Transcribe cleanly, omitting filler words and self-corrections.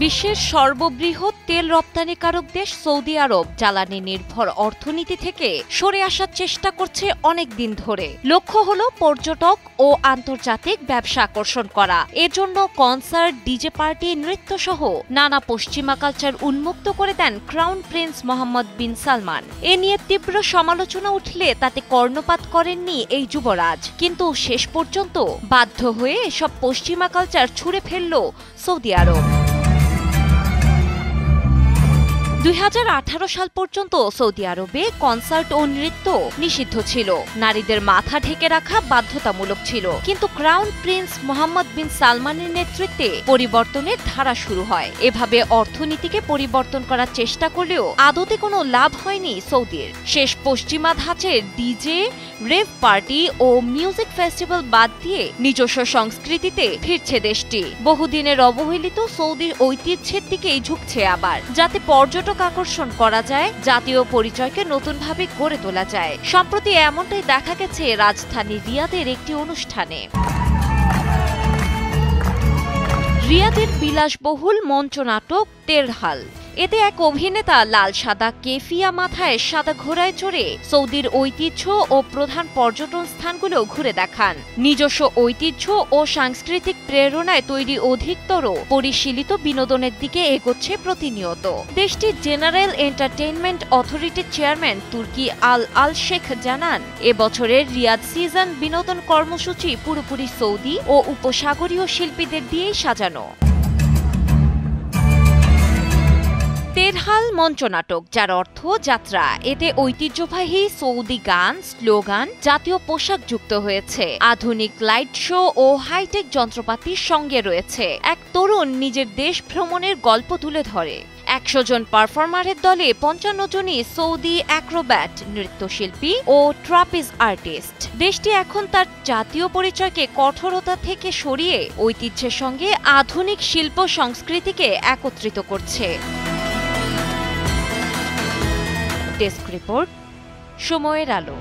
বিশ্বের সর্ববৃহৎ তেল রপ্তানিকারক দেশ সৌদি আরব জ্বালানি নির্ভর অর্থনীতি থেকে সরে আসার চেষ্টা করছে অনেক দিন ধরে। লক্ষ্য হলো পর্যটক ও আন্তর্জাতিক ব্যবসা আকর্ষণ করা। এজন্য কনসার্ট, ডিজে পার্টি, নৃত্য সহ নানা পশ্চিমা কালচার উন্মুক্ত করে দেন ক্রাউন প্রিন্স মোহাম্মদ বিন সালমান। এ নিয়ে তীব্র সমালোচনা উঠলে তাতে কর্ণপাত করেননি এই যুবরাজ, কিন্তু শেষ পর্যন্ত বাধ্য হয়ে এসব পশ্চিমা কালচার ছুঁড়ে ফেলল সৌদি আরব। 2018 সাল পর্যন্ত সৌদি আরবে কনসার্ট ও নৃত্য নিষিদ্ধ ছিল, নারীদের মাথা ঢেকে রাখা বাধ্যতামূলক ছিল। কিন্তু ক্রাউন প্রিন্স মোহাম্মদ বিন সালমানের নেতৃত্বে পরিবর্তনের ধারা শুরু হয়। এভাবে অর্থনীতিকে পরিবর্তন করার চেষ্টা করলেও আদতে কোনো লাভ হয়নি সৌদির। শেষ পশ্চিমা ধাঁচের ডিজে, রেভ পার্টি ও মিউজিক ফেস্টিভ্যাল বাদ দিয়ে নিজস্ব সংস্কৃতিতে ফিরছে দেশটি। বহুদিনের অবহেলিত সৌদির ঐতিহ্যের দিকেই ঝুঁকছে আবার, যাতে পর্যটক আকর্ষণ করা যায়, জাতীয় পরিচয়কে নতুনভাবে গড়ে তোলা যায়। সম্প্রতি এমনটাই দেখা গেছে রাজধানী রিয়াদের একটি অনুষ্ঠানে। রিয়াদের বিলাসবহুল মঞ্চনাটক তেরহাল। এতে এক অভিনেতা লাল সাদা কেফিয়া মাথায় সাদা ঘোড়ায় চড়ে সৌদির ঐতিহ্য ও প্রধান পর্যটন স্থানগুলো ঘুরে দেখান। নিজস্ব ঐতিহ্য ও সাংস্কৃতিক প্রেরণায় তৈরি অধিকতর পরিশীলিত বিনোদনের দিকে এগোচ্ছে প্রতিনিয়ত। দেশটির জেনারেল এন্টারটেইনমেন্ট অথরিটির চেয়ারম্যান তুর্কি আল শেখ জানান, এবছরের রিয়াদ সিজন বিনোদন কর্মসূচি পুরোপুরি সৌদি ও উপসাগরীয় শিল্পীদের দিয়েই সাজানো। তেরহাল মঞ্চনাটক, যার অর্থ যাত্রা, এতে ঐতিহ্যবাহী সৌদি গান, স্লোগান, জাতীয় পোশাক যুক্ত হয়েছে। আধুনিক লাইট শো ও হাইটেক যন্ত্রপাতির সঙ্গে রয়েছে এক তরুণ নিজের দেশ ভ্রমণের গল্প তুলে ধরে। 100 জন পারফর্মারের দলে 55 জনই সৌদি অ্যাক্রোব্যাট, নৃত্যশিল্পী ও ট্রাপিজ আর্টিস্ট। দেশটি এখন তার জাতীয় পরিচয়কে কঠোরতা থেকে সরিয়ে ঐতিহ্যের সঙ্গে আধুনিক শিল্প সংস্কৃতিকে একত্রিত করছে। ডেস্ক রিপোর্ট, সময়ের আলো।